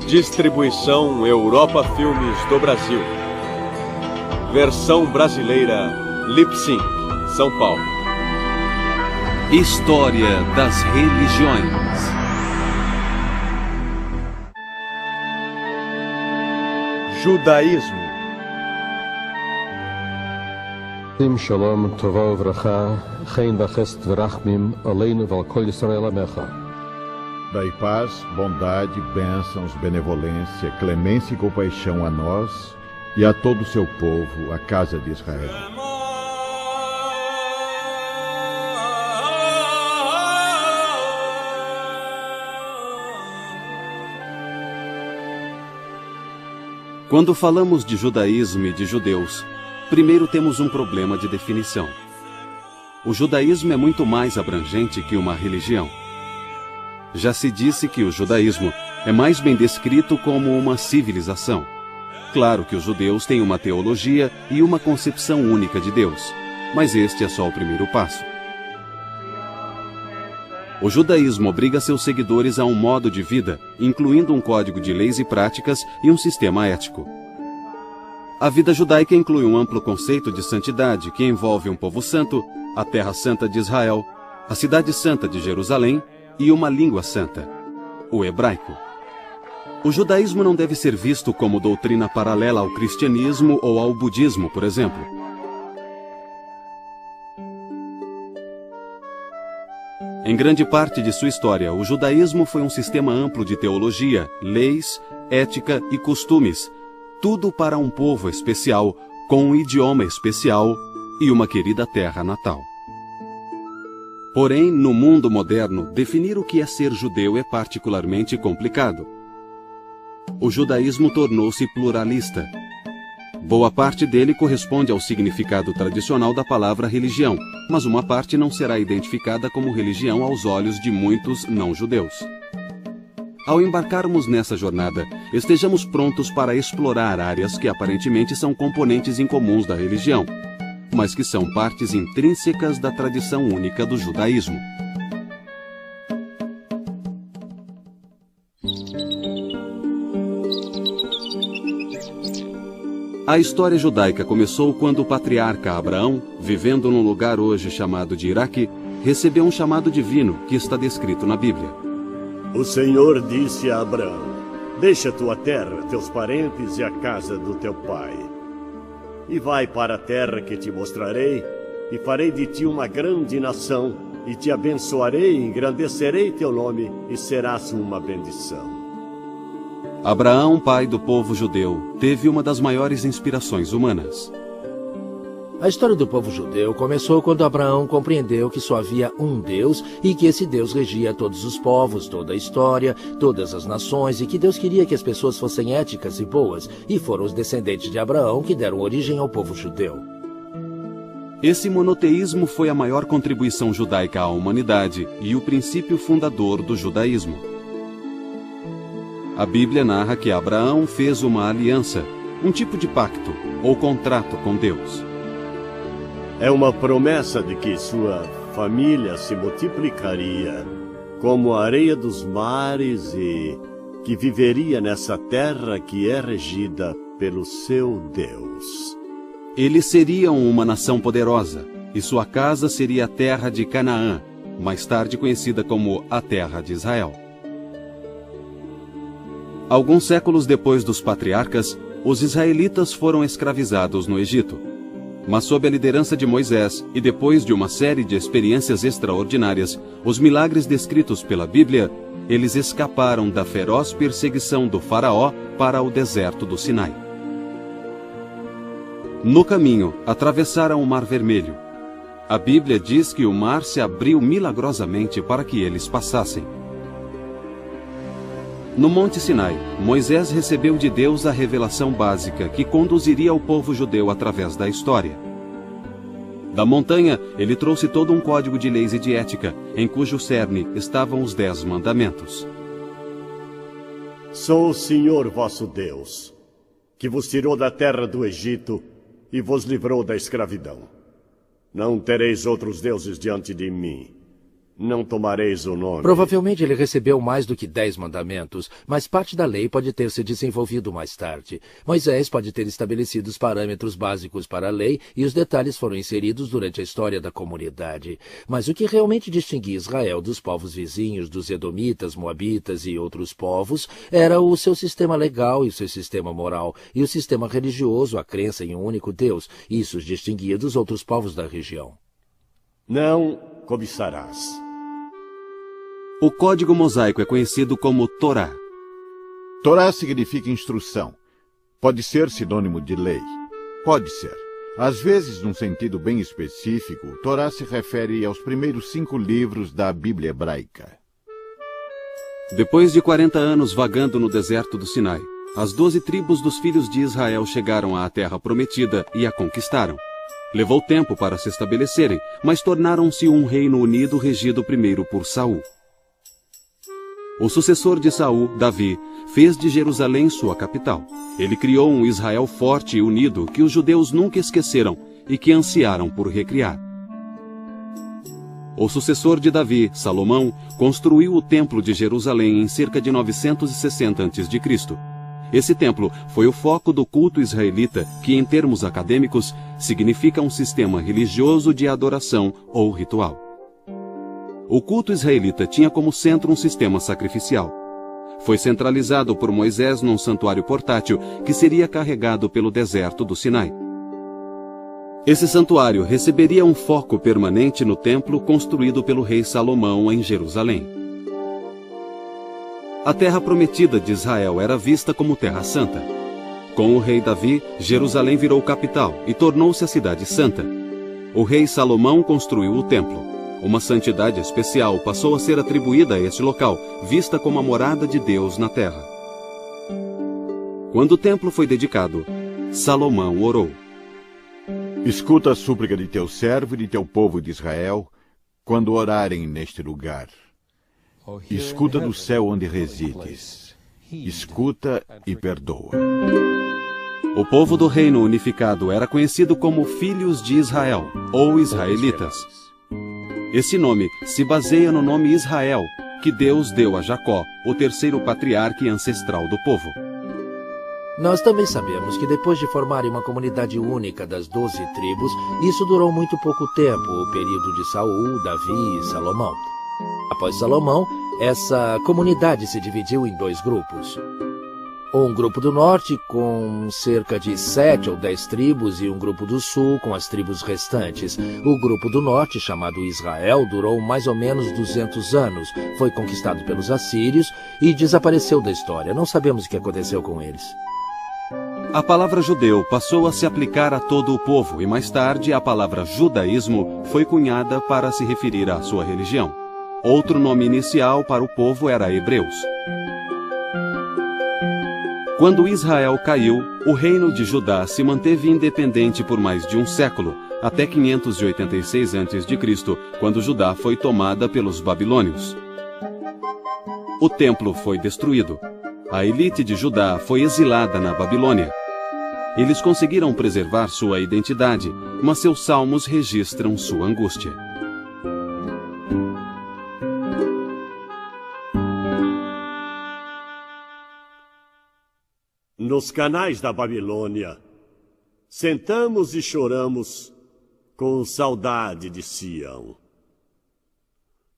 Distribuição Europa Filmes do Brasil. Versão brasileira Lip-Sync, São Paulo. História das religiões. Judaísmo. Shalom, Tova Uvracha, Chen Vachest Vrachmim, Aleinu Val Kol Yisrael Amecha. Dai paz, bondade, bênçãos, benevolência, clemência e compaixão a nós e a todo o seu povo, a casa de Israel. Quando falamos de judaísmo e de judeus, primeiro temos um problema de definição. O judaísmo é muito mais abrangente que uma religião. Já se disse que o judaísmo é mais bem descrito como uma civilização. Claro que os judeus têm uma teologia e uma concepção única de Deus, mas este é só o primeiro passo. O judaísmo obriga seus seguidores a um modo de vida, incluindo um código de leis e práticas e um sistema ético. A vida judaica inclui um amplo conceito de santidade que envolve um povo santo, a terra santa de Israel, a cidade santa de Jerusalém e uma língua santa, o hebraico. O judaísmo não deve ser visto como doutrina paralela ao cristianismo ou ao budismo, por exemplo. Em grande parte de sua história, o judaísmo foi um sistema amplo de teologia, leis, ética e costumes, tudo para um povo especial, com um idioma especial e uma querida terra natal. Porém, no mundo moderno, definir o que é ser judeu é particularmente complicado. O judaísmo tornou-se pluralista. Boa parte dele corresponde ao significado tradicional da palavra religião, mas uma parte não será identificada como religião aos olhos de muitos não-judeus. Ao embarcarmos nessa jornada, estejamos prontos para explorar áreas que aparentemente são componentes incomuns da religião, mas que são partes intrínsecas da tradição única do judaísmo. A história judaica começou quando o patriarca Abraão, vivendo num lugar hoje chamado de Iraque, recebeu um chamado divino que está descrito na Bíblia. O Senhor disse a Abraão: deixa tua terra, teus parentes e a casa do teu pai, e vai para a terra que te mostrarei, e farei de ti uma grande nação, e te abençoarei, engrandecerei teu nome, e serás uma bendição. Abraão, pai do povo judeu, teve uma das maiores inspirações humanas. A história do povo judeu começou quando Abraão compreendeu que só havia um Deus e que esse Deus regia todos os povos, toda a história, todas as nações, e que Deus queria que as pessoas fossem éticas e boas, e foram os descendentes de Abraão que deram origem ao povo judeu. Esse monoteísmo foi a maior contribuição judaica à humanidade e o princípio fundador do judaísmo. A Bíblia narra que Abraão fez uma aliança, um tipo de pacto ou contrato com Deus. É uma promessa de que sua família se multiplicaria como a areia dos mares e que viveria nessa terra que é regida pelo seu Deus. Eles seriam uma nação poderosa e sua casa seria a terra de Canaã, mais tarde conhecida como a terra de Israel. Alguns séculos depois dos patriarcas, os israelitas foram escravizados no Egito. Mas sob a liderança de Moisés e depois de uma série de experiências extraordinárias, os milagres descritos pela Bíblia, eles escaparam da feroz perseguição do faraó para o deserto do Sinai. No caminho, atravessaram o Mar Vermelho. A Bíblia diz que o mar se abriu milagrosamente para que eles passassem. No Monte Sinai, Moisés recebeu de Deus a revelação básica que conduziria o povo judeu através da história. Da montanha, ele trouxe todo um código de leis e de ética, em cujo cerne estavam os 10 mandamentos. Sou o Senhor vosso Deus, que vos tirou da terra do Egito e vos livrou da escravidão. Não tereis outros deuses diante de mim. não tomareis o nome. Provavelmente ele recebeu mais do que 10 mandamentos, mas parte da lei pode ter se desenvolvido mais tarde. Moisés pode ter estabelecido os parâmetros básicos para a lei e os detalhes foram inseridos durante a história da comunidade. Mas o que realmente distinguia Israel dos povos vizinhos, dos edomitas, moabitas e outros povos, era o seu sistema legal e o seu sistema moral, e o sistema religioso, a crença em um único Deus. Isso os distinguia dos outros povos da região. Não cobiçarás. O Código Mosaico é conhecido como Torá. Torá significa instrução. Pode ser sinônimo de lei. Pode ser. Às vezes, num sentido bem específico, Torá se refere aos primeiros 5 livros da Bíblia hebraica. Depois de 40 anos vagando no deserto do Sinai, as 12 tribos dos filhos de Israel chegaram à Terra Prometida e a conquistaram. Levou tempo para se estabelecerem, mas tornaram-se um reino unido regido primeiro por Saul. O sucessor de Saul, Davi, fez de Jerusalém sua capital. Ele criou um Israel forte e unido que os judeus nunca esqueceram e que ansiaram por recriar. O sucessor de Davi, Salomão, construiu o Templo de Jerusalém em cerca de 960 a.C. Esse templo foi o foco do culto israelita, que, em termos acadêmicos, significa um sistema religioso de adoração ou ritual. O culto israelita tinha como centro um sistema sacrificial. Foi centralizado por Moisés num santuário portátil que seria carregado pelo deserto do Sinai. Esse santuário receberia um foco permanente no templo construído pelo rei Salomão em Jerusalém. A terra prometida de Israel era vista como terra santa. Com o rei Davi, Jerusalém virou capital e tornou-se a cidade santa. O rei Salomão construiu o templo. Uma santidade especial passou a ser atribuída a este local, vista como a morada de Deus na terra. Quando o templo foi dedicado, Salomão orou. Escuta a súplica de teu servo e de teu povo de Israel, quando orarem neste lugar. Escuta do céu onde resides. Escuta e perdoa. O povo do reino unificado era conhecido como Filhos de Israel, ou Israelitas. Esse nome se baseia no nome Israel, que Deus deu a Jacó, o terceiro patriarca ancestral do povo. Nós também sabemos que depois de formarem uma comunidade única das 12 tribos, isso durou muito pouco tempo, o período de Saul, Davi e Salomão. Após Salomão, essa comunidade se dividiu em 2 grupos. Um grupo do norte com cerca de 7 ou 10 tribos e um grupo do sul com as tribos restantes. O grupo do norte, chamado Israel, durou mais ou menos 200 anos, foi conquistado pelos assírios e desapareceu da história. Não sabemos o que aconteceu com eles. A palavra judeu passou a se aplicar a todo o povo e mais tarde a palavra judaísmo foi cunhada para se referir à sua religião. Outro nome inicial para o povo era hebreus. Quando Israel caiu, o reino de Judá se manteve independente por mais de um século, até 586 a.C., quando Judá foi tomada pelos babilônios. O templo foi destruído. A elite de Judá foi exilada na Babilônia. Eles conseguiram preservar sua identidade, mas seus salmos registram sua angústia. Nos canais da Babilônia, sentamos e choramos com saudade de Sião.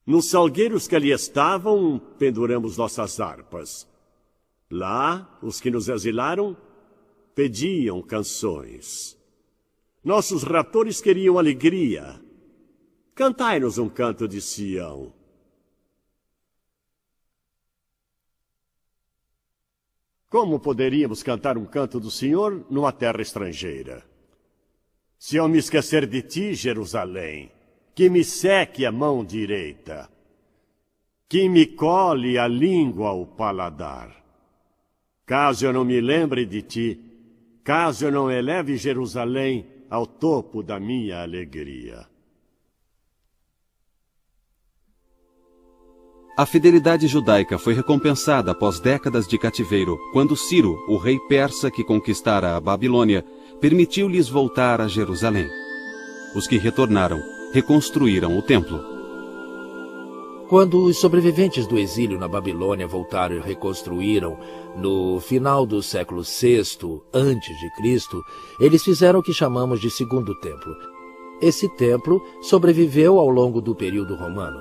Nos salgueiros que ali estavam, penduramos nossas harpas. Lá, os que nos exilaram pediam canções. Nossos raptores queriam alegria. Cantai-nos um canto de Sião. Como poderíamos cantar um canto do Senhor numa terra estrangeira? Se eu me esquecer de ti, Jerusalém, que me seque a mão direita, que me cole a língua ao paladar. Caso eu não me lembre de ti, caso eu não eleve Jerusalém ao topo da minha alegria. A fidelidade judaica foi recompensada após décadas de cativeiro, quando Ciro, o rei persa que conquistara a Babilônia, permitiu-lhes voltar a Jerusalém. Os que retornaram reconstruíram o templo. Quando os sobreviventes do exílio na Babilônia voltaram e reconstruíram no final do século VI a.C., eles fizeram o que chamamos de Segundo Templo. Esse templo sobreviveu ao longo do período romano.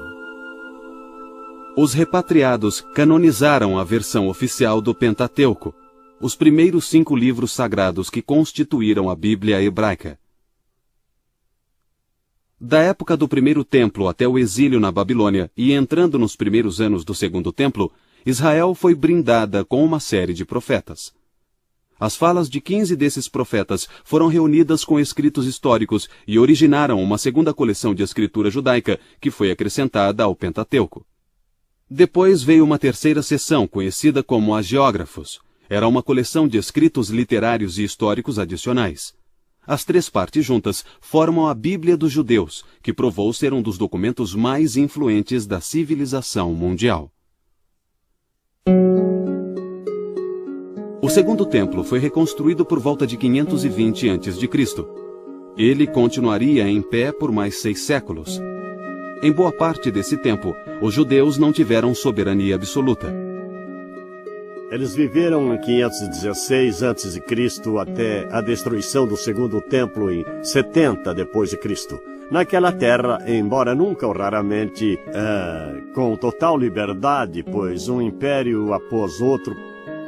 Os repatriados canonizaram a versão oficial do Pentateuco, os primeiros 5 livros sagrados que constituíram a Bíblia hebraica. Da época do primeiro templo até o exílio na Babilônia e entrando nos primeiros anos do segundo templo, Israel foi brindada com uma série de profetas. As falas de 15 desses profetas foram reunidas com escritos históricos e originaram uma segunda coleção de escritura judaica que foi acrescentada ao Pentateuco. Depois veio uma terceira seção, conhecida como Hagiógrafos. Era uma coleção de escritos literários e históricos adicionais. As 3 partes juntas formam a Bíblia dos Judeus, que provou ser um dos documentos mais influentes da civilização mundial. O segundo templo foi reconstruído por volta de 520 a.C. Ele continuaria em pé por mais 6 séculos. Em boa parte desse tempo, os judeus não tiveram soberania absoluta. Eles viveram em 516 a.C. até a destruição do segundo templo em 70 d.C. Naquela terra, embora nunca ou raramente com total liberdade, pois um império após outro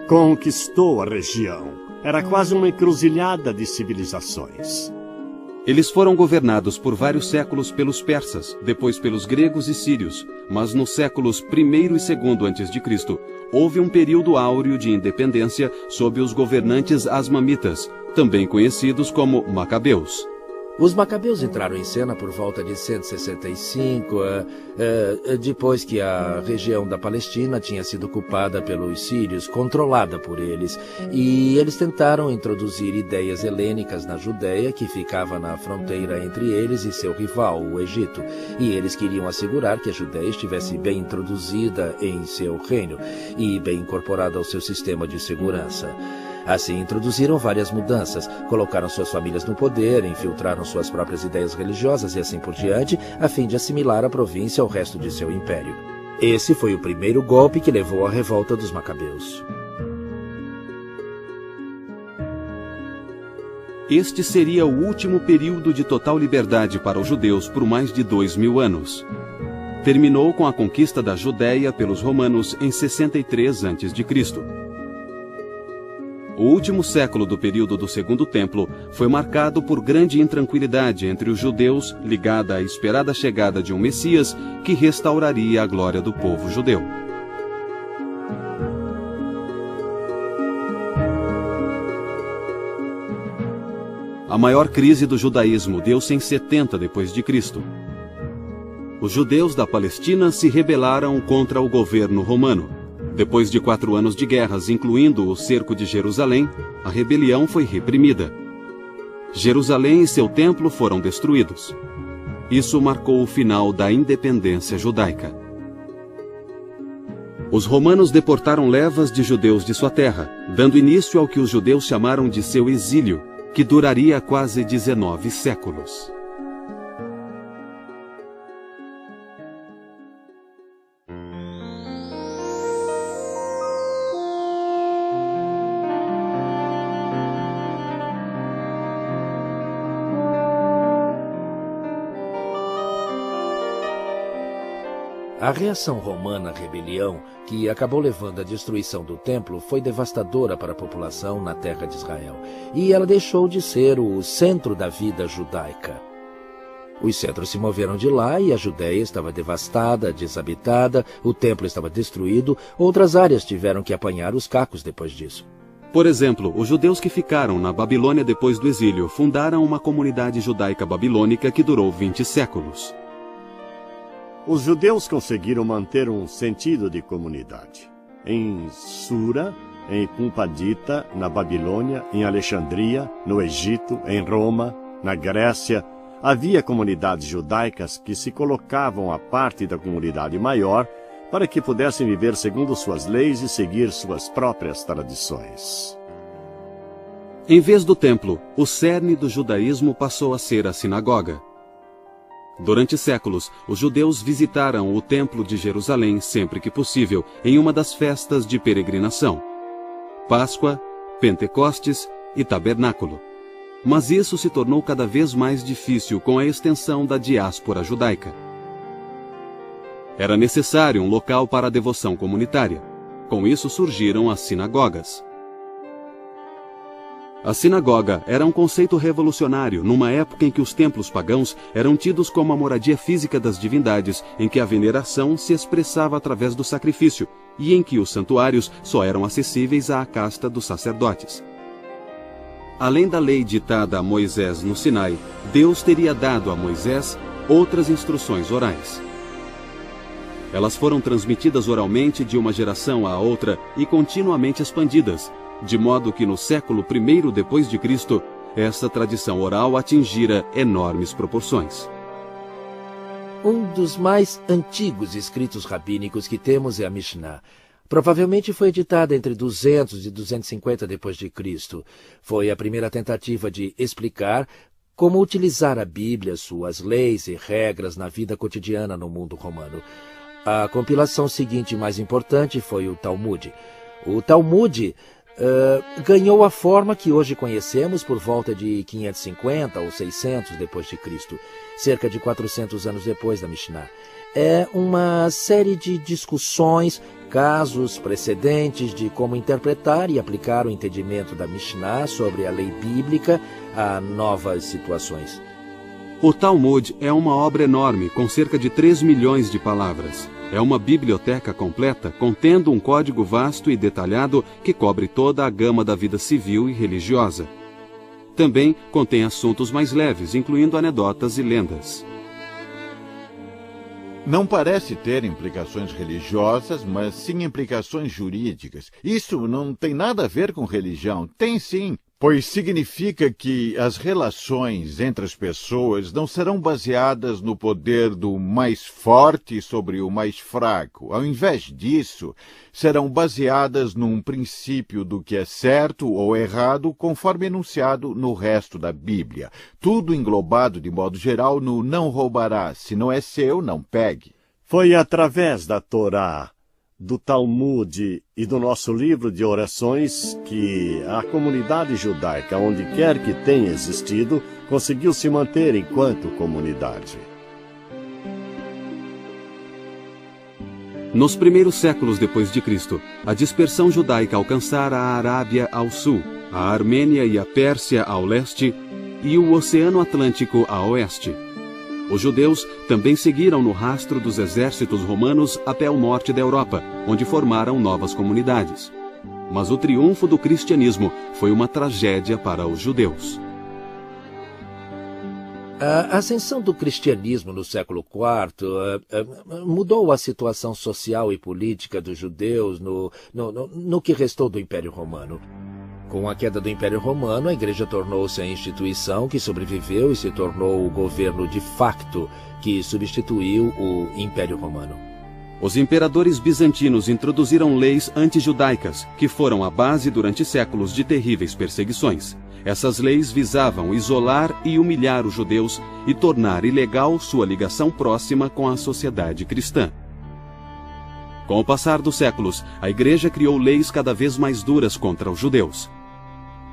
conquistou a região. Era quase uma encruzilhada de civilizações. Eles foram governados por vários séculos pelos persas, depois pelos gregos e sírios, mas nos séculos I e II a.C., houve um período áureo de independência sob os governantes asmamitas, também conhecidos como macabeus. Os macabeus entraram em cena por volta de 165, depois que a região da Palestina tinha sido ocupada pelos sírios, controlada por eles, e eles tentaram introduzir ideias helênicas na Judéia, que ficava na fronteira entre eles e seu rival, o Egito, e eles queriam assegurar que a Judéia estivesse bem introduzida em seu reino e bem incorporada ao seu sistema de segurança. Assim, introduziram várias mudanças, colocaram suas famílias no poder, infiltraram suas próprias ideias religiosas e assim por diante, a fim de assimilar a província ao resto de seu império. Esse foi o primeiro golpe que levou à revolta dos macabeus. Este seria o último período de total liberdade para os judeus por mais de 2000 anos. Terminou com a conquista da Judéia pelos romanos em 63 a.C. O último século do período do Segundo Templo foi marcado por grande intranquilidade entre os judeus, ligada à esperada chegada de um Messias que restauraria a glória do povo judeu. A maior crise do judaísmo deu-se em 70 d.C. Os judeus da Palestina se rebelaram contra o governo romano. Depois de 4 anos de guerras, incluindo o cerco de Jerusalém, a rebelião foi reprimida. Jerusalém e seu templo foram destruídos. Isso marcou o final da independência judaica. Os romanos deportaram levas de judeus de sua terra, dando início ao que os judeus chamaram de seu exílio, que duraria quase 19 séculos. A reação romana à rebelião, que acabou levando à destruição do templo, foi devastadora para a população na terra de Israel, e ela deixou de ser o centro da vida judaica. Os centros se moveram de lá e a Judéia estava devastada, desabitada, o templo estava destruído, outras áreas tiveram que apanhar os cacos depois disso. Por exemplo, os judeus que ficaram na Babilônia depois do exílio fundaram uma comunidade judaica babilônica que durou 20 séculos. Os judeus conseguiram manter um sentido de comunidade. Em Sura, em Pumpadita, na Babilônia, em Alexandria, no Egito, em Roma, na Grécia, havia comunidades judaicas que se colocavam à parte da comunidade maior para que pudessem viver segundo suas leis e seguir suas próprias tradições. Em vez do templo, o cerne do judaísmo passou a ser a sinagoga. Durante séculos, os judeus visitaram o Templo de Jerusalém sempre que possível, em uma das festas de peregrinação: Páscoa, Pentecostes e Tabernáculo. Mas isso se tornou cada vez mais difícil com a extensão da diáspora judaica. Era necessário um local para a devoção comunitária. Com isso surgiram as sinagogas. A sinagoga era um conceito revolucionário numa época em que os templos pagãos eram tidos como a moradia física das divindades, em que a veneração se expressava através do sacrifício e em que os santuários só eram acessíveis à casta dos sacerdotes. Além da lei ditada a Moisés no Sinai, Deus teria dado a Moisés outras instruções orais. Elas foram transmitidas oralmente de uma geração à outra e continuamente expandidas, de modo que no século I depois de Cristo, essa tradição oral atingira enormes proporções. Um dos mais antigos escritos rabínicos que temos é a Mishnah. Provavelmente foi editada entre 200 e 250 depois de Cristo. Foi a primeira tentativa de explicar como utilizar a Bíblia, suas leis e regras na vida cotidiana no mundo romano. A compilação seguinte mais importante foi o Talmud. O Talmud ganhou a forma que hoje conhecemos por volta de 550 ou 600 depois de Cristo, cerca de 400 anos depois da Mishnah. É uma série de discussões, casos precedentes de como interpretar e aplicar o entendimento da Mishnah sobre a lei bíblica a novas situações. O Talmud é uma obra enorme, com cerca de 3 milhões de palavras. É uma biblioteca completa, contendo um código vasto e detalhado que cobre toda a gama da vida civil e religiosa. Também contém assuntos mais leves, incluindo anedotas e lendas. Não parece ter implicações religiosas, mas sim implicações jurídicas. Isso não tem nada a ver com religião. Tem sim, pois significa que as relações entre as pessoas não serão baseadas no poder do mais forte sobre o mais fraco. Ao invés disso, serão baseadas num princípio do que é certo ou errado, conforme enunciado no resto da Bíblia. Tudo englobado, de modo geral, no não roubarás. Se não é seu, não pegue. Foi através da Torá, do Talmud e do nosso livro de orações que a comunidade judaica, onde quer que tenha existido, conseguiu se manter enquanto comunidade. Nos primeiros séculos depois de Cristo, a dispersão judaica alcançara a Arábia ao sul, a Armênia e a Pérsia ao leste e o Oceano Atlântico a oeste. Os judeus também seguiram no rastro dos exércitos romanos até o norte da Europa, onde formaram novas comunidades. Mas o triunfo do cristianismo foi uma tragédia para os judeus. A ascensão do cristianismo no século IV mudou a situação social e política dos judeus no que restou do Império Romano. Com a queda do Império Romano, a Igreja tornou-se a instituição que sobreviveu e se tornou o governo de facto que substituiu o Império Romano. Os imperadores bizantinos introduziram leis antijudaicas, que foram a base durante séculos de terríveis perseguições. Essas leis visavam isolar e humilhar os judeus e tornar ilegal sua ligação próxima com a sociedade cristã. Com o passar dos séculos, a Igreja criou leis cada vez mais duras contra os judeus.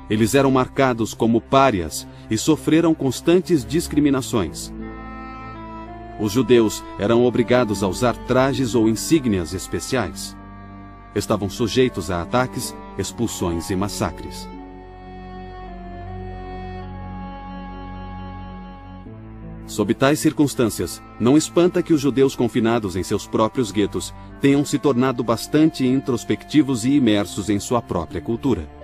Eles eram marcados como párias e sofreram constantes discriminações. Os judeus eram obrigados a usar trajes ou insígnias especiais. Estavam sujeitos a ataques, expulsões e massacres. Sob tais circunstâncias, não espanta que os judeus confinados em seus próprios guetos tenham se tornado bastante introspectivos e imersos em sua própria cultura.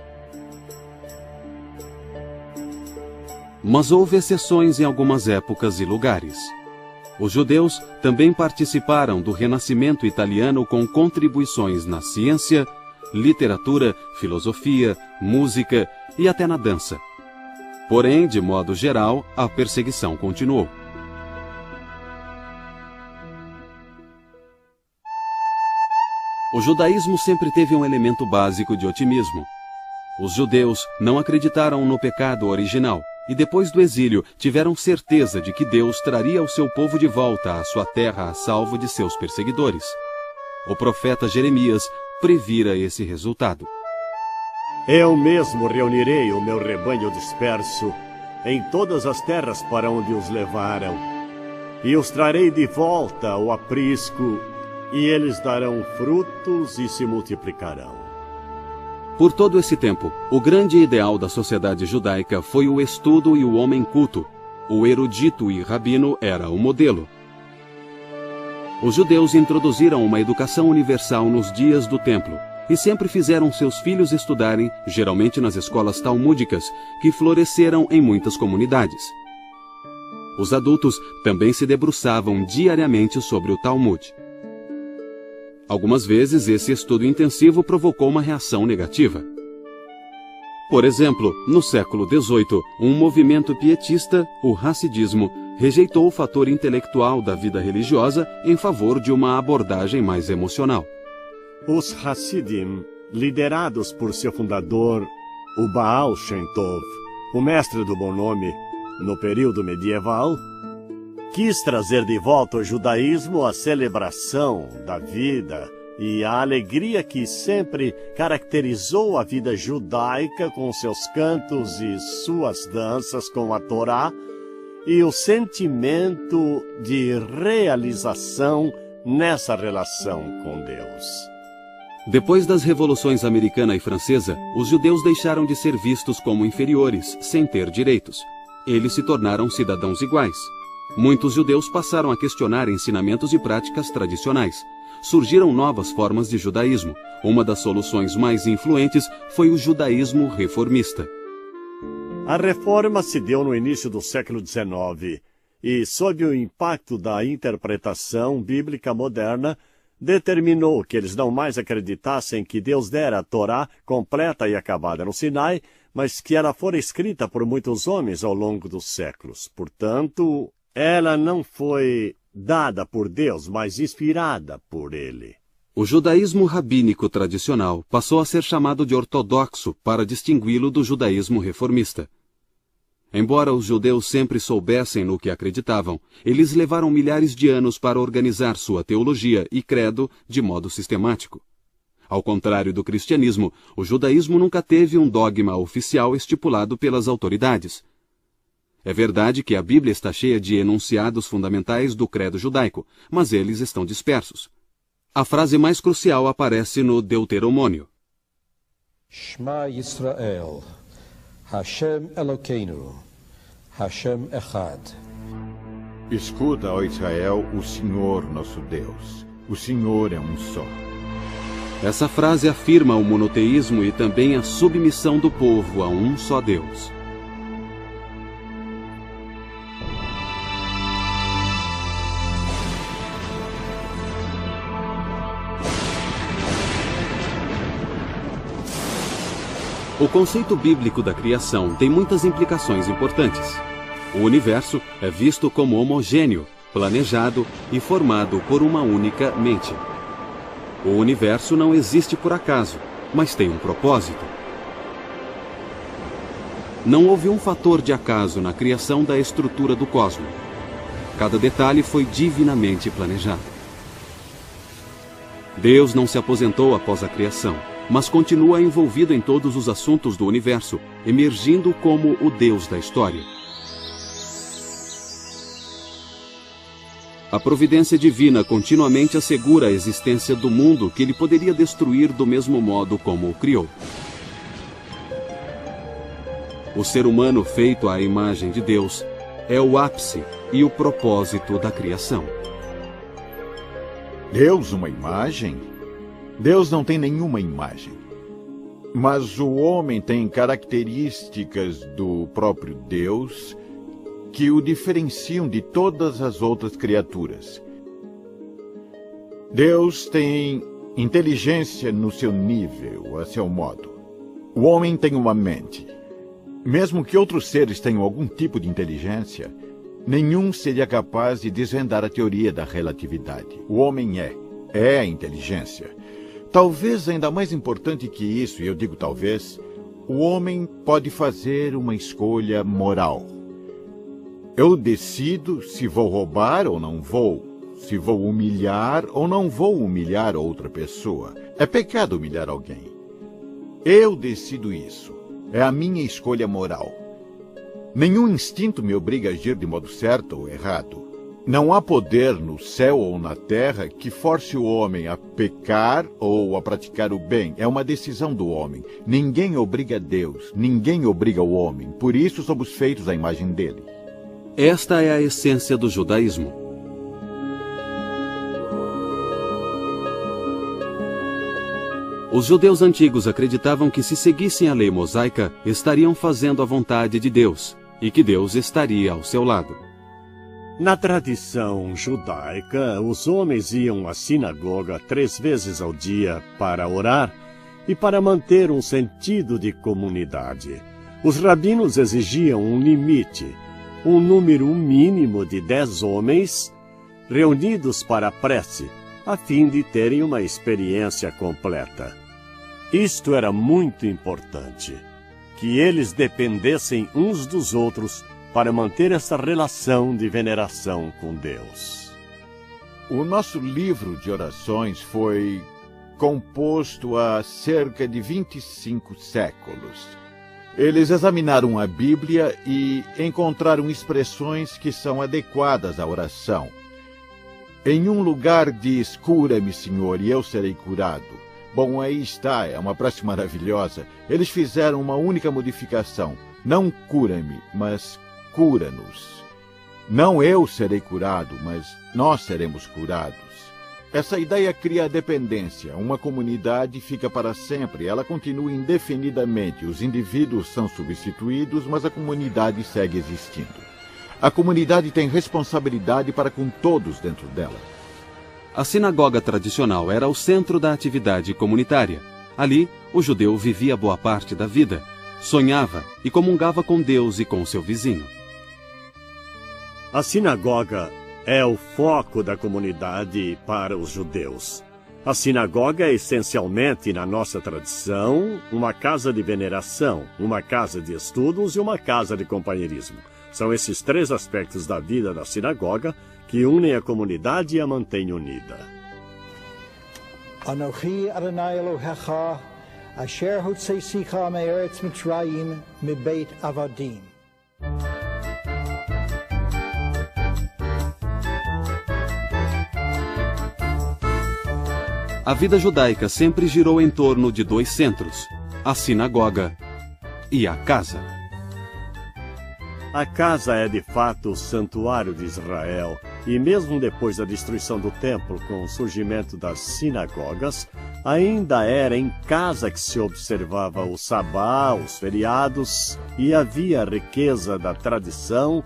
Mas houve exceções em algumas épocas e lugares. Os judeus também participaram do Renascimento italiano com contribuições na ciência, literatura, filosofia, música e até na dança. Porém, de modo geral, a perseguição continuou. O judaísmo sempre teve um elemento básico de otimismo. Os judeus não acreditaram no pecado original, e depois do exílio tiveram certeza de que Deus traria o seu povo de volta à sua terra a salvo de seus perseguidores. O profeta Jeremias previra esse resultado. Eu mesmo reunirei o meu rebanho disperso em todas as terras para onde os levaram, e os trarei de volta ao aprisco, e eles darão frutos e se multiplicarão. Por todo esse tempo, o grande ideal da sociedade judaica foi o estudo e o homem culto. O erudito e rabino era o modelo. Os judeus introduziram uma educação universal nos dias do templo e sempre fizeram seus filhos estudarem, geralmente nas escolas talmúdicas, que floresceram em muitas comunidades. Os adultos também se debruçavam diariamente sobre o Talmud. Algumas vezes, esse estudo intensivo provocou uma reação negativa. Por exemplo, no século XVIII, um movimento pietista, o Hassidismo, rejeitou o fator intelectual da vida religiosa em favor de uma abordagem mais emocional. Os Hassidim, liderados por seu fundador, o Baal Shem Tov, o mestre do bom nome, no período medieval, quis trazer de volta ao judaísmo a celebração da vida e a alegria que sempre caracterizou a vida judaica com seus cantos e suas danças com a Torá e o sentimento de realização nessa relação com Deus. Depois das revoluções americana e francesa, os judeus deixaram de ser vistos como inferiores, sem ter direitos. Eles se tornaram cidadãos iguais. Muitos judeus passaram a questionar ensinamentos e práticas tradicionais. Surgiram novas formas de judaísmo. Uma das soluções mais influentes foi o judaísmo reformista. A reforma se deu no início do século XIX e, sob o impacto da interpretação bíblica moderna, determinou que eles não mais acreditassem que Deus dera a Torá completa e acabada no Sinai, mas que ela fora escrita por muitos homens ao longo dos séculos. Portanto, ela não foi dada por Deus, mas inspirada por ele. O judaísmo rabínico tradicional passou a ser chamado de ortodoxo para distingui-lo do judaísmo reformista. Embora os judeus sempre soubessem no que acreditavam, eles levaram milhares de anos para organizar sua teologia e credo de modo sistemático. Ao contrário do cristianismo, o judaísmo nunca teve um dogma oficial estipulado pelas autoridades. É verdade que a Bíblia está cheia de enunciados fundamentais do credo judaico, mas eles estão dispersos. A frase mais crucial aparece no Deuteronômio. Shema Yisrael, Hashem Elokeinu, Hashem Echad. Escuta, ó Israel, o Senhor nosso Deus. O Senhor é um só. Essa frase afirma o monoteísmo e também a submissão do povo a um só Deus. O conceito bíblico da criação tem muitas implicações importantes. O universo é visto como homogêneo, planejado e formado por uma única mente. O universo não existe por acaso, mas tem um propósito. Não houve um fator de acaso na criação da estrutura do cosmos. Cada detalhe foi divinamente planejado. Deus não se aposentou após a criação, mas continua envolvido em todos os assuntos do universo, emergindo como o Deus da história. A providência divina continuamente assegura a existência do mundo que ele poderia destruir do mesmo modo como o criou. O ser humano feito à imagem de Deus é o ápice e o propósito da criação. Deus, uma imagem? Deus não tem nenhuma imagem. Mas o homem tem características do próprio Deus que o diferenciam de todas as outras criaturas. Deus tem inteligência no seu nível, a seu modo. O homem tem uma mente. Mesmo que outros seres tenham algum tipo de inteligência, nenhum seria capaz de desvendar a teoria da relatividade. O homem é a inteligência. Talvez ainda mais importante que isso, e eu digo talvez, o homem pode fazer uma escolha moral. Eu decido se vou roubar ou não vou, se vou humilhar ou não vou humilhar outra pessoa. É pecado humilhar alguém. Eu decido isso. É a minha escolha moral. Nenhum instinto me obriga a agir de modo certo ou errado. Não há poder no céu ou na terra que force o homem a pecar ou a praticar o bem. É uma decisão do homem. Ninguém obriga Deus, ninguém obriga o homem. Por isso somos feitos à imagem dele. Esta é a essência do judaísmo. Os judeus antigos acreditavam que se seguissem a lei mosaica, estariam fazendo a vontade de Deus, e que Deus estaria ao seu lado. Na tradição judaica, os homens iam à sinagoga 3 vezes ao dia para orar e para manter um sentido de comunidade. Os rabinos exigiam um limite, um número mínimo de 10 homens reunidos para a prece, a fim de terem uma experiência completa. Isto era muito importante, que eles dependessem uns dos outros para manter essa relação de veneração com Deus. O nosso livro de orações foi composto há cerca de 25 séculos. Eles examinaram a Bíblia e encontraram expressões que são adequadas à oração. Em um lugar diz, cura-me, Senhor, e eu serei curado. Bom, aí está, é uma prece maravilhosa. Eles fizeram uma única modificação. Não cura-me, mas cura-nos. Não eu serei curado, mas nós seremos curados. Essa ideia cria a dependência. Uma comunidade fica para sempre, ela continua indefinidamente. Os indivíduos são substituídos, mas a comunidade segue existindo. A comunidade tem responsabilidade para com todos dentro dela. A sinagoga tradicional era o centro da atividade comunitária. Ali, o judeu vivia boa parte da vida, sonhava e comungava com Deus e com seu vizinho. A sinagoga é o foco da comunidade para os judeus. A sinagoga é essencialmente, na nossa tradição, uma casa de veneração, uma casa de estudos e uma casa de companheirismo. São esses 3 aspectos da vida da sinagoga que unem a comunidade e a mantêm unida. Anochi Adonai Elohecha, asher hotzeicha me'eretz Mitzrayim mibeit avadim. A vida judaica sempre girou em torno de 2 centros, a sinagoga e a casa. A casa é de fato o santuário de Israel, e mesmo depois da destruição do templo com o surgimento das sinagogas, ainda era em casa que se observava o sabá, os feriados, e havia a riqueza da tradição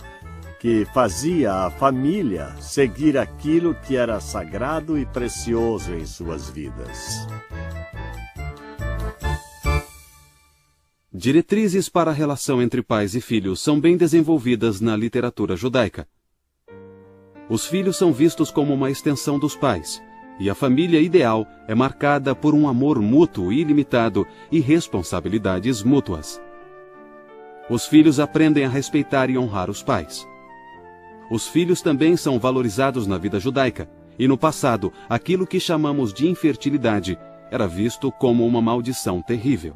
que fazia a família seguir aquilo que era sagrado e precioso em suas vidas. Diretrizes para a relação entre pais e filhos são bem desenvolvidas na literatura judaica. Os filhos são vistos como uma extensão dos pais, e a família ideal é marcada por um amor mútuo e ilimitado e responsabilidades mútuas. Os filhos aprendem a respeitar e honrar os pais. Os filhos também são valorizados na vida judaica, e no passado, aquilo que chamamos de infertilidade era visto como uma maldição terrível.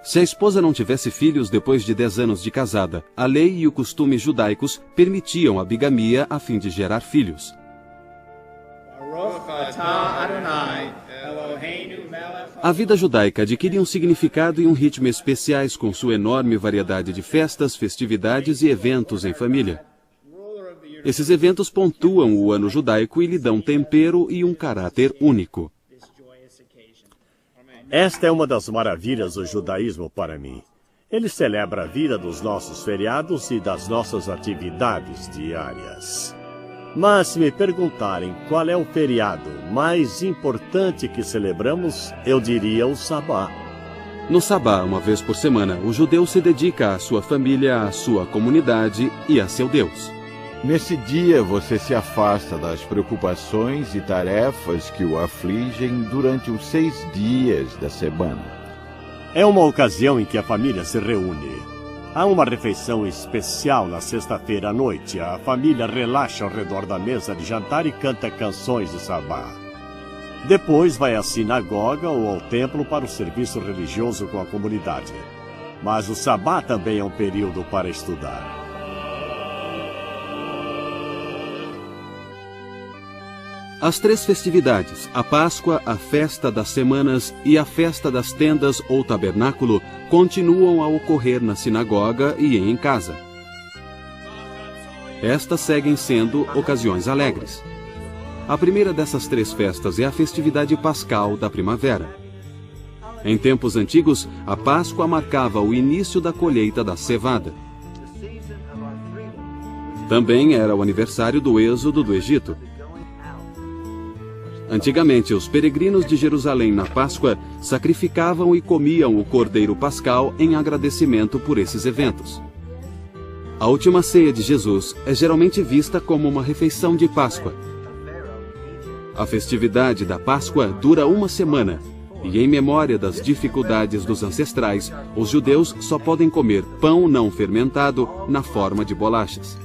Se a esposa não tivesse filhos depois de 10 anos de casada, a lei e o costume judaicos permitiam a bigamia a fim de gerar filhos. A vida judaica adquire um significado e um ritmo especiais com sua enorme variedade de festas, festividades e eventos em família. Esses eventos pontuam o ano judaico e lhe dão tempero e um caráter único. Esta é uma das maravilhas do judaísmo para mim. Ele celebra a vida dos nossos feriados e das nossas atividades diárias. Mas se me perguntarem qual é o feriado mais importante que celebramos, eu diria o Sabá. No Sabá, uma vez por semana, o judeu se dedica à sua família, à sua comunidade e a seu Deus. Nesse dia, você se afasta das preocupações e tarefas que o afligem durante os 6 dias da semana. É uma ocasião em que a família se reúne. Há uma refeição especial na sexta-feira à noite. A família relaxa ao redor da mesa de jantar e canta canções de sabá. Depois vai à sinagoga ou ao templo para o serviço religioso com a comunidade. Mas o sabá também é um período para estudar. As 3 festividades, a Páscoa, a Festa das Semanas e a Festa das Tendas ou Tabernáculo, continuam a ocorrer na sinagoga e em casa. Estas seguem sendo ocasiões alegres. A primeira dessas 3 festas é a festividade pascal da primavera. Em tempos antigos, a Páscoa marcava o início da colheita da cevada. Também era o aniversário do êxodo do Egito. Antigamente, os peregrinos de Jerusalém na Páscoa sacrificavam e comiam o cordeiro pascal em agradecimento por esses eventos. A última ceia de Jesus é geralmente vista como uma refeição de Páscoa. A festividade da Páscoa dura uma semana, e em memória das dificuldades dos ancestrais, os judeus só podem comer pão não fermentado na forma de bolachas.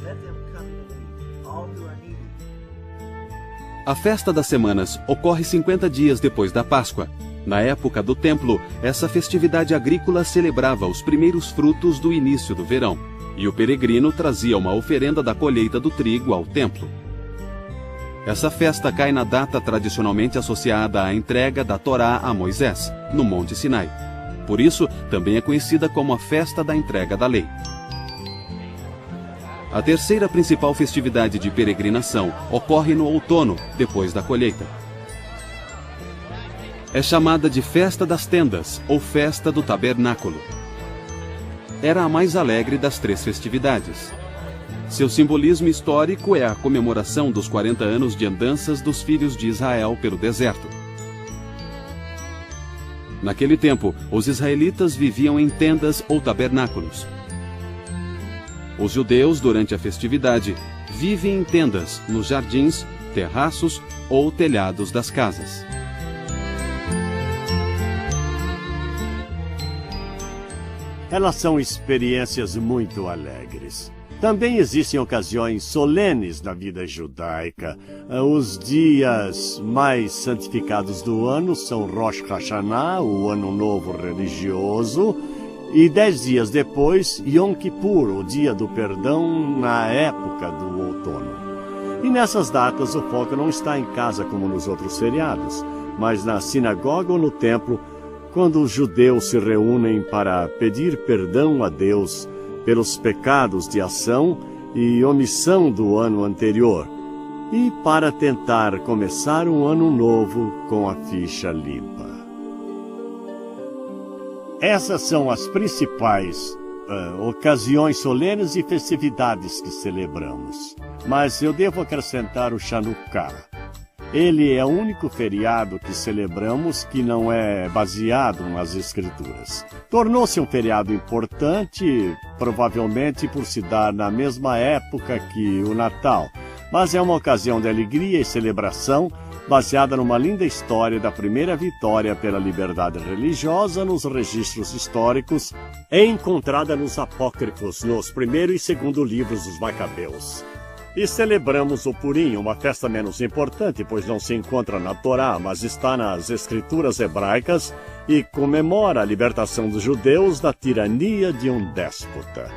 A Festa das Semanas ocorre 50 dias depois da Páscoa. Na época do templo, essa festividade agrícola celebrava os primeiros frutos do início do verão, e o peregrino trazia uma oferenda da colheita do trigo ao templo. Essa festa cai na data tradicionalmente associada à entrega da Torá a Moisés, no Monte Sinai. Por isso, também é conhecida como a Festa da Entrega da Lei. A terceira principal festividade de peregrinação ocorre no outono, depois da colheita. É chamada de Festa das Tendas ou Festa do Tabernáculo. Era a mais alegre das 3 festividades. Seu simbolismo histórico é a comemoração dos 40 anos de andanças dos filhos de Israel pelo deserto. Naquele tempo, os israelitas viviam em tendas ou tabernáculos. Os judeus, durante a festividade, vivem em tendas, nos jardins, terraços ou telhados das casas. Elas são experiências muito alegres. Também existem ocasiões solenes na vida judaica. Os dias mais santificados do ano são Rosh Hashanah, o Ano Novo Religioso, e 10 dias depois, Yom Kippur, o Dia do Perdão, na época do outono. E nessas datas o foco não está em casa como nos outros feriados, mas na sinagoga ou no templo, quando os judeus se reúnem para pedir perdão a Deus pelos pecados de ação e omissão do ano anterior, e para tentar começar um ano novo com a ficha limpa. Essas são as principais ocasiões solenes e festividades que celebramos. Mas eu devo acrescentar o Chanukah. Ele é o único feriado que celebramos que não é baseado nas Escrituras. Tornou-se um feriado importante, provavelmente por se dar na mesma época que o Natal, mas é uma ocasião de alegria e celebração baseada numa linda história da primeira vitória pela liberdade religiosa nos registros históricos, encontrada nos apócrifos, nos primeiro e segundo livros dos Macabeus. E celebramos o Purim, uma festa menos importante, pois não se encontra na Torá, mas está nas escrituras hebraicas e comemora a libertação dos judeus da tirania de um déspota.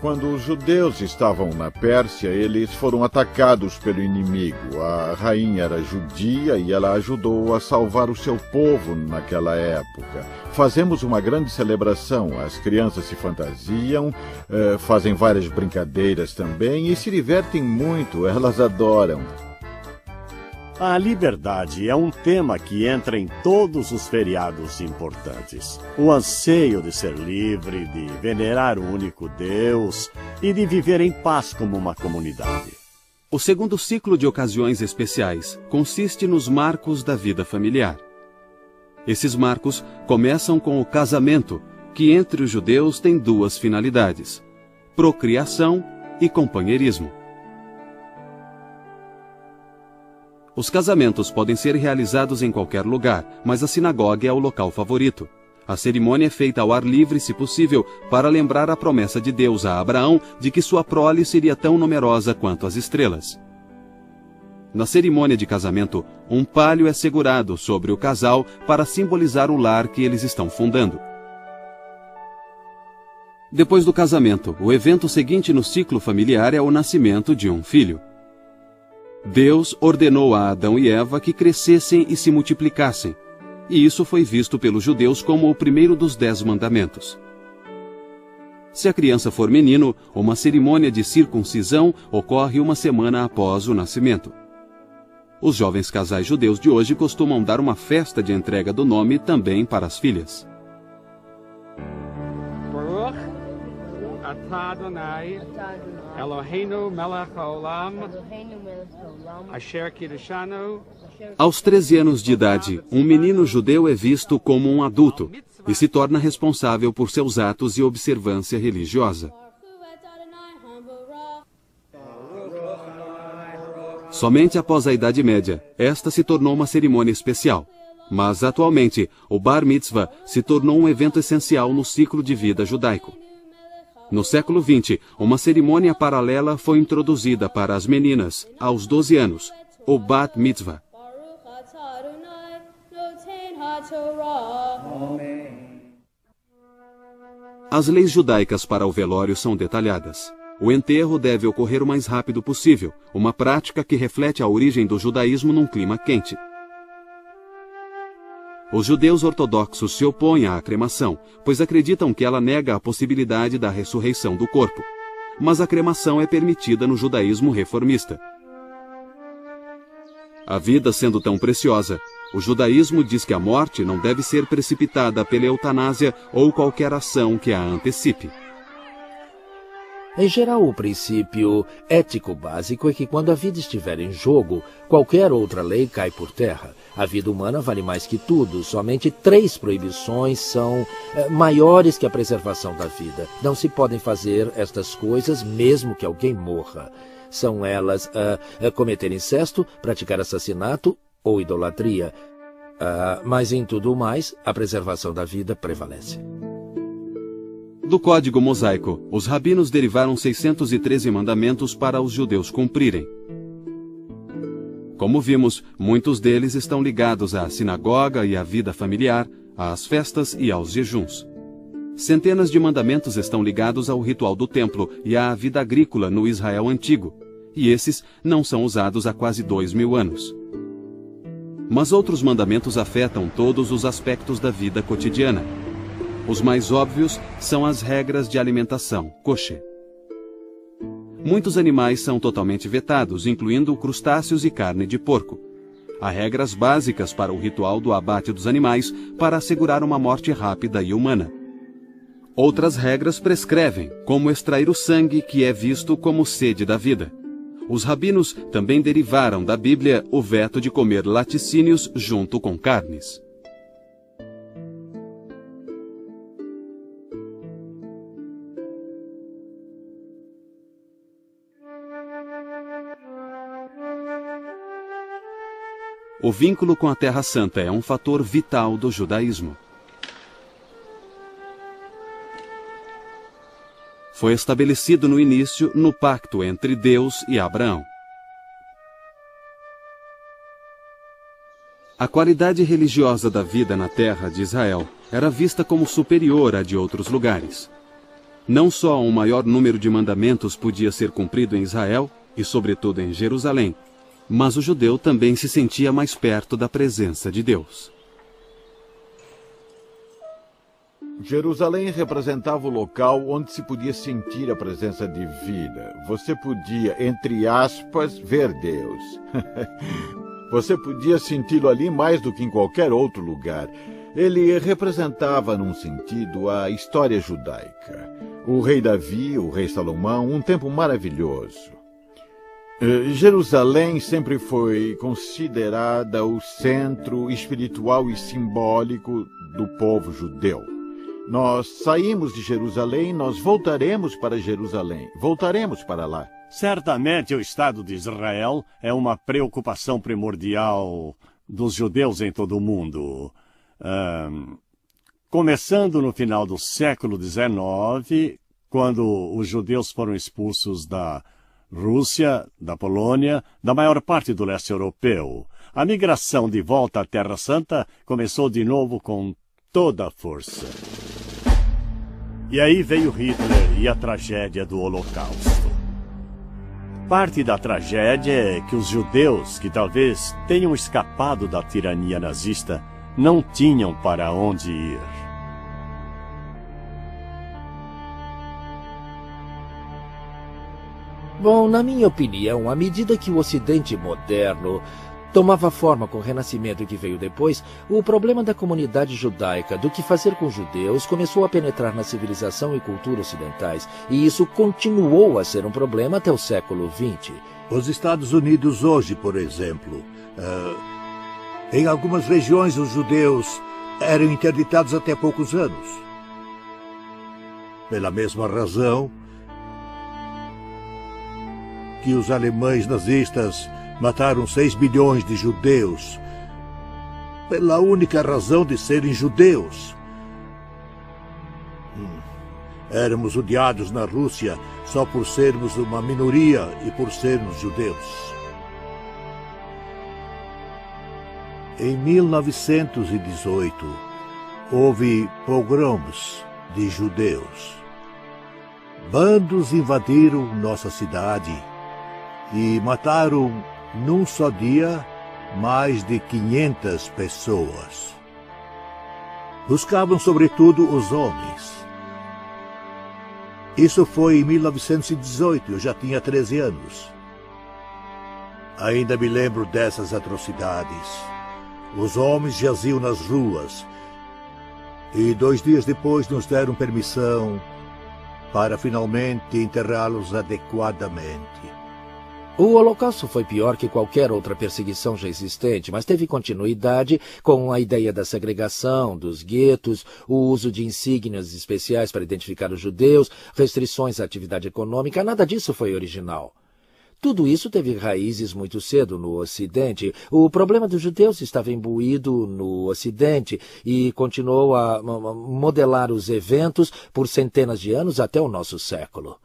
Quando os judeus estavam na Pérsia, eles foram atacados pelo inimigo. A rainha era judia e ela ajudou a salvar o seu povo naquela época. Fazemos uma grande celebração. As crianças se fantasiam, fazem várias brincadeiras também e se divertem muito. Elas adoram. A liberdade é um tema que entra em todos os feriados importantes. O anseio de ser livre, de venerar o único Deus e de viver em paz como uma comunidade. O segundo ciclo de ocasiões especiais consiste nos marcos da vida familiar. Esses marcos começam com o casamento, que entre os judeus tem 2 finalidades: procriação e companheirismo. Os casamentos podem ser realizados em qualquer lugar, mas a sinagoga é o local favorito. A cerimônia é feita ao ar livre, se possível, para lembrar a promessa de Deus a Abraão de que sua prole seria tão numerosa quanto as estrelas. Na cerimônia de casamento, um palho é segurado sobre o casal para simbolizar o lar que eles estão fundando. Depois do casamento, o evento seguinte no ciclo familiar é o nascimento de um filho. Deus ordenou a Adão e Eva que crescessem e se multiplicassem, e isso foi visto pelos judeus como o primeiro dos 10 mandamentos. Se a criança for menino, uma cerimônia de circuncisão ocorre uma semana após o nascimento. Os jovens casais judeus de hoje costumam dar uma festa de entrega do nome também para as filhas. Baruch atah Adonai Eloheinu melech haolam asher kiddushanu. Aos 13 anos de idade, um menino judeu é visto como um adulto e se torna responsável por seus atos e observância religiosa. Somente após a Idade Média, esta se tornou uma cerimônia especial. Mas, atualmente, o Bar Mitzvah se tornou um evento essencial no ciclo de vida judaico. No século XX, uma cerimônia paralela foi introduzida para as meninas, aos 12 anos, o Bat Mitzvah. As leis judaicas para o velório são detalhadas. O enterro deve ocorrer o mais rápido possível, uma prática que reflete a origem do judaísmo num clima quente. Os judeus ortodoxos se opõem à cremação, pois acreditam que ela nega a possibilidade da ressurreição do corpo. Mas a cremação é permitida no judaísmo reformista. A vida sendo tão preciosa, o judaísmo diz que a morte não deve ser precipitada pela eutanásia ou qualquer ação que a antecipe. Em geral, o princípio ético básico é que quando a vida estiver em jogo, qualquer outra lei cai por terra. A vida humana vale mais que tudo. Somente 3 proibições são maiores que a preservação da vida. Não se podem fazer estas coisas mesmo que alguém morra. São elas cometer incesto, praticar assassinato ou idolatria. Mas em tudo mais, a preservação da vida prevalece. Do Código Mosaico, os rabinos derivaram 613 mandamentos para os judeus cumprirem. Como vimos, muitos deles estão ligados à sinagoga e à vida familiar, às festas e aos jejuns. Centenas de mandamentos estão ligados ao ritual do templo e à vida agrícola no Israel antigo, e esses não são usados há quase 2000 anos. Mas outros mandamentos afetam todos os aspectos da vida cotidiana. Os mais óbvios são as regras de alimentação, kosher. Muitos animais são totalmente vetados, incluindo crustáceos e carne de porco. Há regras básicas para o ritual do abate dos animais para assegurar uma morte rápida e humana. Outras regras prescrevem, como extrair o sangue, que é visto como sede da vida. Os rabinos também derivaram da Bíblia o veto de comer laticínios junto com carnes. O vínculo com a Terra Santa é um fator vital do judaísmo. Foi estabelecido no início no pacto entre Deus e Abraão. A qualidade religiosa da vida na terra de Israel era vista como superior à de outros lugares. Não só um maior número de mandamentos podia ser cumprido em Israel, e sobretudo em Jerusalém, mas o judeu também se sentia mais perto da presença de Deus. Jerusalém representava o local onde se podia sentir a presença divina. Você podia, entre aspas, ver Deus. Você podia senti-lo ali mais do que em qualquer outro lugar. Ele representava, num sentido, a história judaica. O rei Davi, o rei Salomão, um tempo maravilhoso. Jerusalém sempre foi considerada o centro espiritual e simbólico do povo judeu. Nós saímos de Jerusalém, nós voltaremos para Jerusalém, voltaremos para lá. Certamente o Estado de Israel é uma preocupação primordial dos judeus em todo o mundo. Começando no final do século XIX, quando os judeus foram expulsos da Rússia, da Polônia, da maior parte do leste europeu. A migração de volta à Terra Santa começou de novo com toda a força. E aí veio Hitler e a tragédia do Holocausto. Parte da tragédia é que os judeus, que talvez tenham escapado da tirania nazista, não tinham para onde ir. Bom, na minha opinião, à medida que o Ocidente moderno tomava forma com o Renascimento que veio depois, o problema da comunidade judaica, do que fazer com os judeus, começou a penetrar na civilização e cultura ocidentais, e isso continuou a ser um problema até o século XX. Os Estados Unidos hoje, por exemplo, em algumas regiões os judeus eram interditados até poucos anos. Pela mesma razão que os alemães nazistas mataram 6 milhões de judeus, pela única razão de serem judeus. Éramos odiados na Rússia só por sermos uma minoria e por sermos judeus. Em 1918, houve pogroms de judeus. Bandos invadiram nossa cidade e mataram, num só dia, mais de 500 pessoas. Buscavam, sobretudo, os homens. Isso foi em 1918, eu já tinha 13 anos. Ainda me lembro dessas atrocidades. Os homens jaziam nas ruas e 2 dias depois nos deram permissão para finalmente enterrá-los adequadamente. O Holocausto foi pior que qualquer outra perseguição já existente, mas teve continuidade com a ideia da segregação, dos guetos, o uso de insígnias especiais para identificar os judeus, restrições à atividade econômica. Nada disso foi original. Tudo isso teve raízes muito cedo no Ocidente. O problema dos judeus estava imbuído no Ocidente e continuou a modelar os eventos por centenas de anos até o nosso século.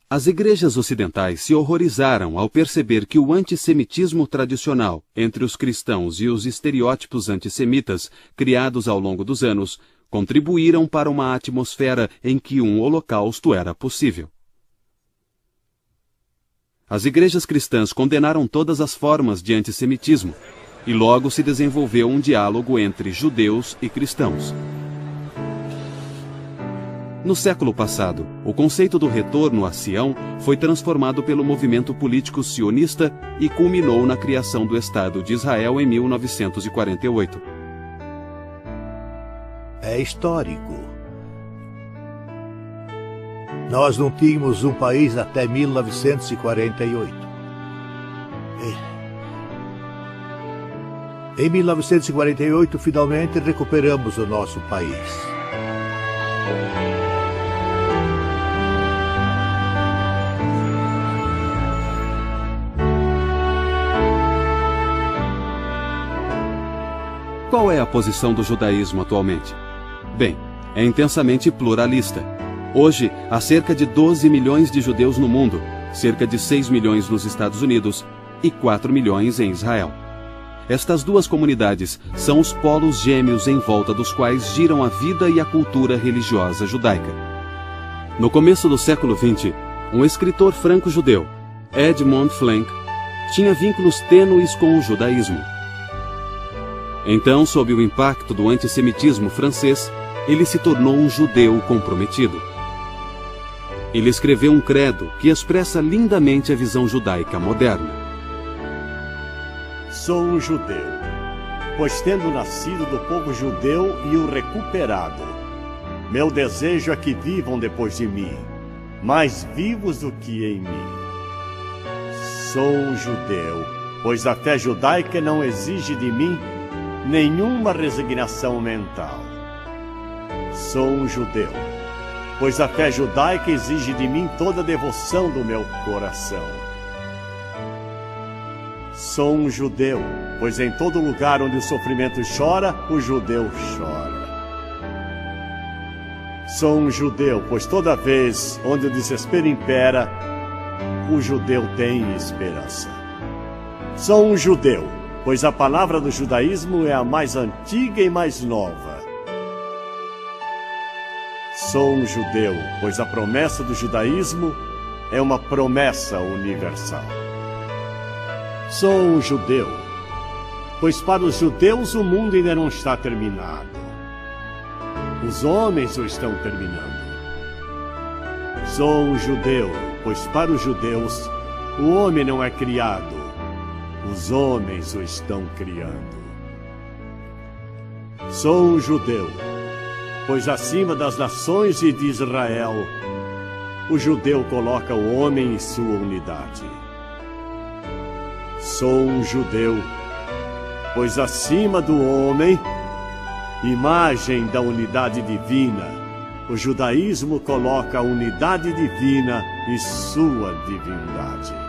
As igrejas ocidentais se horrorizaram ao perceber que o antissemitismo tradicional entre os cristãos e os estereótipos antissemitas criados ao longo dos anos contribuíram para uma atmosfera em que um holocausto era possível. As igrejas cristãs condenaram todas as formas de antissemitismo e logo se desenvolveu um diálogo entre judeus e cristãos. No século passado, o conceito do retorno a Sião foi transformado pelo movimento político sionista e culminou na criação do Estado de Israel em 1948. É histórico. Nós não tínhamos um país até 1948. Em 1948, finalmente recuperamos o nosso país. Qual é a posição do judaísmo atualmente? Bem, é intensamente pluralista. Hoje, há cerca de 12 milhões de judeus no mundo, cerca de 6 milhões nos Estados Unidos e 4 milhões em Israel. Estas duas comunidades são os polos gêmeos em volta dos quais giram a vida e a cultura religiosa judaica. No começo do século XX, um escritor franco-judeu, Edmond Flank, tinha vínculos tênues com o judaísmo. Então, sob o impacto do antissemitismo francês, ele se tornou um judeu comprometido. Ele escreveu um credo que expressa lindamente a visão judaica moderna. Sou um judeu, pois tendo nascido do povo judeu e o recuperado, meu desejo é que vivam depois de mim, mais vivos do que em mim. Sou um judeu, pois a fé judaica não exige de mim nenhuma resignação mental. Sou um judeu, pois a fé judaica exige de mim toda a devoção do meu coração. Sou um judeu, pois em todo lugar onde o sofrimento chora, o judeu chora. Sou um judeu, pois toda vez onde o desespero impera, o judeu tem esperança. Sou um judeu, pois a palavra do judaísmo é a mais antiga e mais nova. Sou um judeu, pois a promessa do judaísmo é uma promessa universal. Sou um judeu, pois para os judeus o mundo ainda não está terminado. Os homens o estão terminando. Sou um judeu, pois para os judeus o homem não é criado, os homens o estão criando. Sou um judeu, pois acima das nações e de Israel, o judeu coloca o homem em sua unidade. Sou um judeu, pois acima do homem, imagem da unidade divina, o judaísmo coloca a unidade divina e sua divindade.